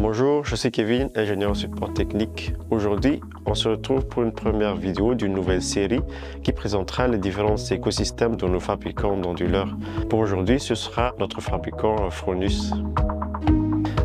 Bonjour, je suis Kevin, ingénieur en support technique. Aujourd'hui, on se retrouve pour une première vidéo d'une nouvelle série qui présentera les différents écosystèmes de nos fabricants d'onduleurs. Pour aujourd'hui, ce sera notre fabricant Fronius.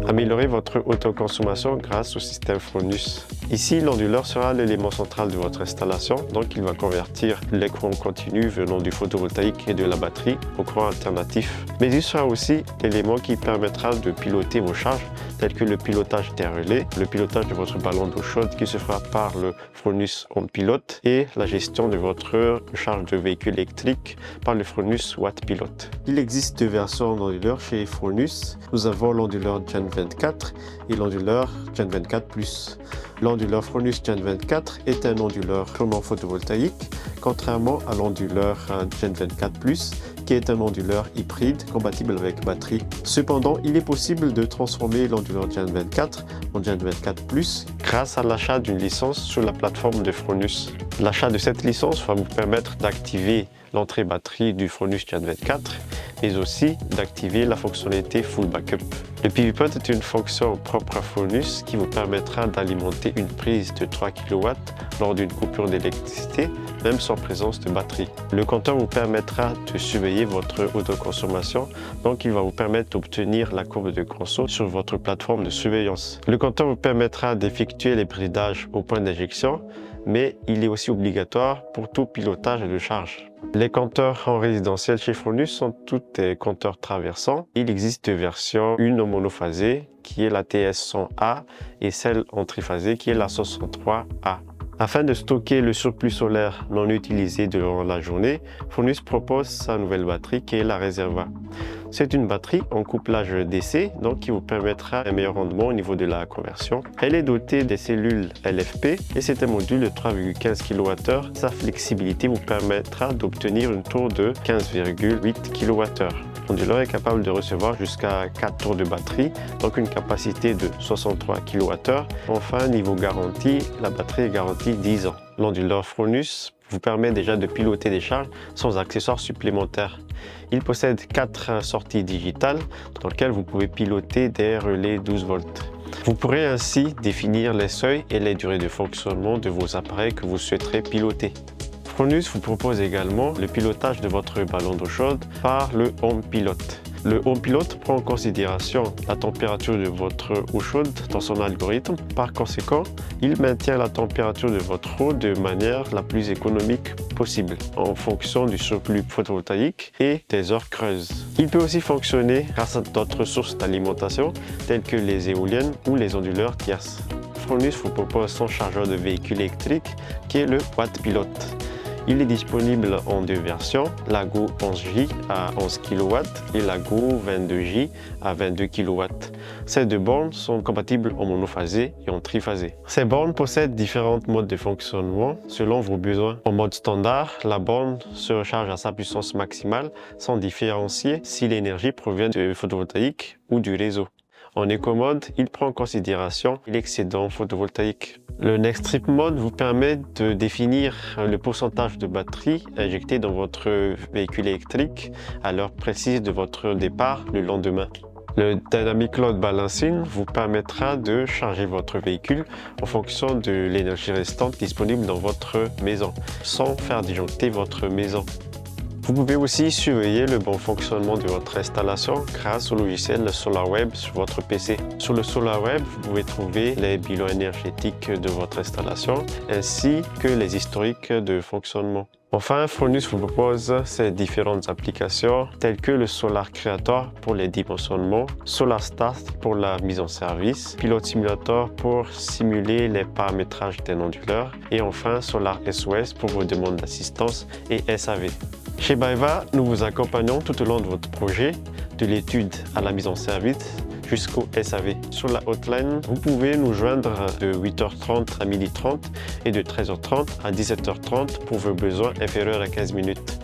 Améliorez votre autoconsommation grâce au système Fronius. Ici, l'onduleur sera l'élément central de votre installation, donc il va convertir les courants continus venant du photovoltaïque et de la batterie au courant alternatif. Mais il sera aussi l'élément qui permettra de piloter vos charges, tels que le pilotage des relais, le pilotage de votre ballon d'eau chaude qui se fera par le Fronius Home Pilot et la gestion de votre charge de véhicule électrique par le Fronius Watt Pilot. Il existe deux versions d'onduleurs chez Fronius. Nous avons l'onduleur Gen 24 et l'onduleur Gen 24 Plus. L'onduleur Fronius Gen 24 est un onduleur purement photovoltaïque, contrairement à l'onduleur Gen 24 Plus, qui est un onduleur hybride compatible avec batterie. Cependant, il est possible de transformer l'onduleur Gen 24 en Gen 24 Plus grâce à l'achat d'une licence sur la plateforme de Fronius. L'achat de cette licence va vous permettre d'activer l'entrée batterie du Fronius Gen 24, mais aussi d'activer la fonctionnalité Full Backup. Le PV Point est une fonction propre à Fronius qui vous permettra d'alimenter une prise de 3 kW lors d'une coupure d'électricité, même sans présence de batterie. Le compteur vous permettra de surveiller votre autoconsommation, donc il va vous permettre d'obtenir la courbe de conso sur votre plateforme de surveillance. Le compteur vous permettra d'effectuer les bridages au point d'injection, mais il est aussi obligatoire pour tout pilotage de charge. Les compteurs en résidentiel chez Fronius sont tous des compteurs traversants. Il existe deux versions, une en monophasé qui est la TS100A et celle en triphasé qui est la 63A. Afin de stocker le surplus solaire non utilisé durant la journée, Fronius propose sa nouvelle batterie qui est la Reserva. C'est une batterie en couplage DC, donc qui vous permettra un meilleur rendement au niveau de la conversion. Elle est dotée des cellules LFP et c'est un module de 3,15 kWh. Sa flexibilité vous permettra d'obtenir une tour de 15,8 kWh. L'onduleur est capable de recevoir jusqu'à 4 tours de batterie, donc une capacité de 63 kWh. Enfin, niveau garantie, la batterie est garantie 10 ans. L'onduleur Fronius vous permet déjà de piloter des charges sans accessoires supplémentaires. Il possède 4 sorties digitales dans lesquelles vous pouvez piloter des relais 12 volts. Vous pourrez ainsi définir les seuils et les durées de fonctionnement de vos appareils que vous souhaiterez piloter. Fronius vous propose également le pilotage de votre ballon d'eau chaude par le Home Pilot. Le Home Pilot prend en considération la température de votre eau chaude dans son algorithme. Par conséquent, il maintient la température de votre eau de manière la plus économique possible en fonction du surplus photovoltaïque et des heures creuses. Il peut aussi fonctionner grâce à d'autres sources d'alimentation telles que les éoliennes ou les onduleurs tierces. Fronius vous propose son chargeur de véhicule électrique qui est le Watt Pilot. Il est disponible en deux versions, la Go 11J à 11 kW et la Go 22J à 22 kW. Ces deux bornes sont compatibles en monophasé et en triphasé. Ces bornes possèdent différents modes de fonctionnement selon vos besoins. En mode standard, la borne se recharge à sa puissance maximale sans différencier si l'énergie provient du photovoltaïque ou du réseau. En éco-mode, il prend en considération l'excédent photovoltaïque. Le Next Trip Mode vous permet de définir le pourcentage de batterie injecté dans votre véhicule électrique à l'heure précise de votre départ le lendemain. Le Dynamic Load Balancing vous permettra de charger votre véhicule en fonction de l'énergie restante disponible dans votre maison, sans faire disjoncter votre maison. Vous pouvez aussi surveiller le bon fonctionnement de votre installation grâce au logiciel SolarWeb sur votre PC. Sur le SolarWeb, vous pouvez trouver les bilans énergétiques de votre installation ainsi que les historiques de fonctionnement. Enfin, Fronius vous propose ces différentes applications telles que le Solar Creator pour les dimensionnements, Solar Start pour la mise en service, Pilot Simulator pour simuler les paramétrages d'un onduleur et enfin Solar SOS pour vos demandes d'assistance et SAV. Chez BayWa, nous vous accompagnons tout au long de votre projet, de l'étude à la mise en service jusqu'au SAV. Sur la hotline, vous pouvez nous joindre de 8h30 à 12h30 et de 13h30 à 17h30 pour vos besoins inférieurs à 15 minutes.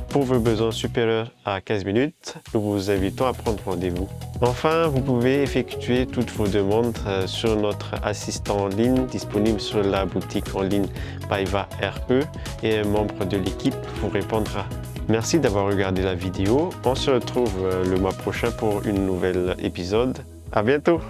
Pour vos besoins supérieurs à 15 minutes, nous vous invitons à prendre rendez-vous. Enfin, vous pouvez effectuer toutes vos demandes sur notre assistant en ligne disponible sur la boutique en ligne BayWa RE et un membre de l'équipe vous répondra. Merci d'avoir regardé la vidéo. On se retrouve le mois prochain pour une nouvelle épisode. À bientôt!